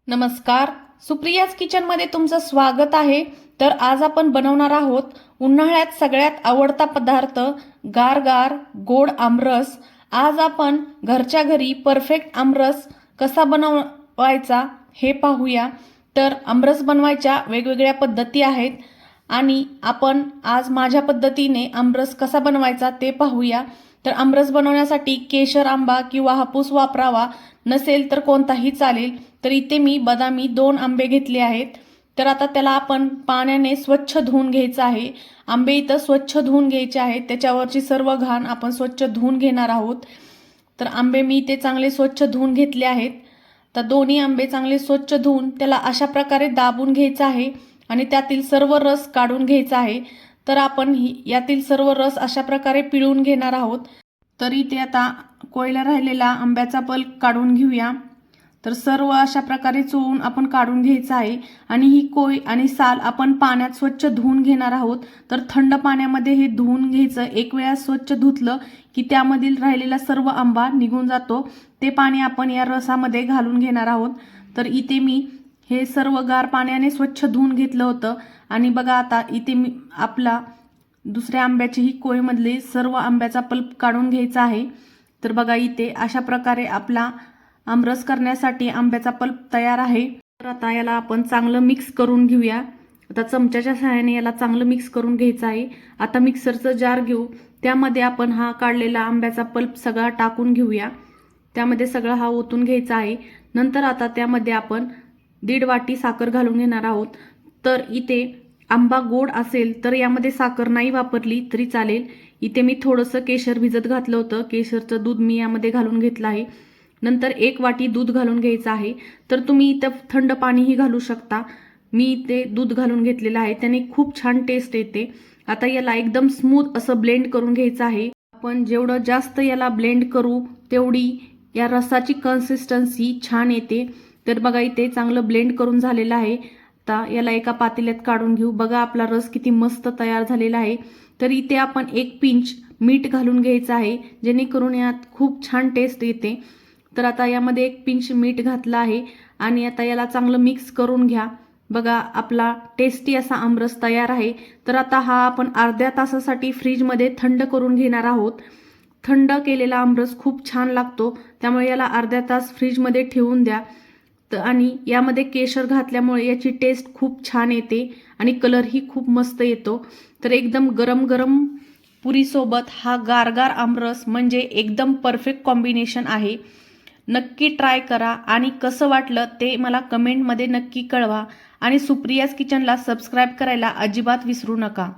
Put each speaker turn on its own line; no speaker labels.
नमस्कार, सुप्रियाज किचनमध्ये तुमचं स्वागत आहे। तर आज आपण बनवणार आहोत उन्हाळ्यात सगळ्यात आवडता पदार्थ गार गोड आमरस। आज आपण घरच्या घरी परफेक्ट आमरस कसा बनवायचा हे पाहूया। तर आमरस बनवायच्या वेगवेगळ्या पद्धती आहेत आणि आपण आज माझ्या पद्धतीने आमरस कसा बनवायचा ते पाहूया। तर आमरस बनवण्यासाठी केशर आंबा किंवा हापूस वापरावा, नसेल तर कोणताही चालेल। तर इथे मी बदामी 2 आंबे घेतले आहेत। तर आता त्याला आपण पाण्याने स्वच्छ धुवून घ्यायचं आहे। आंबे इथं स्वच्छ धुवून घ्यायचे आहेत, त्याच्यावरची सर्व घाण आपण स्वच्छ धुवून घेणार आहोत। तर आंबे मी ते चांगले स्वच्छ धुवून घेतले आहेत। तर दोन्ही आंबे चांगले स्वच्छ धुवून त्याला अशा प्रकारे दाबून घ्यायचं आहे आणि त्यातील सर्व रस काढून घ्यायचा आहे। तर आपण यातील सर्व रस अशा प्रकारे पिळून घेणार आहोत। तर इथे आता कोयला राहिलेला आंब्याचा पल्प काढून घेऊया। तर सर्व अशा प्रकारे चोळून आपण काढून घ्यायचं आहे आणि ही कोय आणि साल आपण पाण्यात स्वच्छ धुवून घेणार आहोत। तर थंड पाण्यामध्ये हे धुवून घ्यायचं। एक वेळा स्वच्छ धुतलं की त्यामधील राहिलेला सर्व आंबा निघून जातो। ते पाणी आपण या रसामध्ये घालून घेणार आहोत। तर इथे मी हे सर्व गार पाण्याने स्वच्छ धुवून घेतलं होतं आणि बघा आता इथे मी आपला दुसऱ्या आंब्याची ही कोयमधले सर्व आंब्याचा पल्प काढून घ्यायचा आहे। तर बघा इथे अशा प्रकारे आपला आमरस करण्यासाठी आंब्याचा पल्प तयार आहे। तर आता याला आपण चांगलं मिक्स करून घेऊया। आता चमच्याच्या सहाय्याने याला चांगलं मिक्स करून घ्यायचं आहे। आता मिक्सरचं जार घेऊ, त्यामध्ये आपण हा काढलेला आंब्याचा पल्प सगळा टाकून घेऊया। त्यामध्ये सगळं हा ओतून घ्यायचा आहे। नंतर आता त्यामध्ये आपण 1.5 वाटी साखर घालून घेणार आहोत। तर इथे आंबा गोड असेल तर यामध्ये साखर नाही वापरली तरी चालेल। इथे मी थोडंसं केशर भिजत घातलं होतं, केशरचं दूध मी यामध्ये घालून घेतलं आहे। नंतर 1 वाटी दूध घालून घ्यायचं आहे। तर तुम्ही इथं थंड पाणीही घालू शकता, मी इथे दूध घालून घेतलेलं आहे, त्याने खूप छान टेस्ट येते। आता याला एकदम स्मूथ असं ब्लेंड करून घ्यायचं आहे। आपण जेवढं जास्त याला ब्लेंड करू तेवढी या रसाची कन्सिस्टन्सी छान येते। तर बघा इथे चांगलं ब्लेंड करून झालेलं आहे। आता याला एका पातेल्यात काढून घेऊ। बघा आपला रस किती मस्त तयार झालेला आहे। तर इथे आपण 1 पिंच मीठ घालून घ्यायचं आहे, जेणेकरून यात खूप छान टेस्ट येते। तर आता यामध्ये 1 पिंच मीठ घातलं आहे आणि आता याला चांगलं मिक्स करून घ्या। बघा आपला टेस्टी असा आमरस तयार आहे। तर आता हा आपण अर्ध्या तासासाठी फ्रीजमध्ये थंड करून घेणार आहोत। थंड केलेला आमरस खूप छान लागतो, त्यामुळे याला अर्ध्या तास फ्रीजमध्ये ठेवून द्या। आणि यामध्ये केशर घातल्यामुळे याची टेस्ट खूप छान येते आणि कलरही खूप मस्त येतो। तर एकदम गरम पुरीसोबत हा गार आमरस म्हणजे एकदम परफेक्ट कॉम्बिनेशन आहे। नक्की ट्राय करा आणि कसं वाटलं ते मला कमेंटमध्ये नक्की कळवा आणि सुप्रियाज किचनला सबस्क्राईब करायला अजिबात विसरू नका।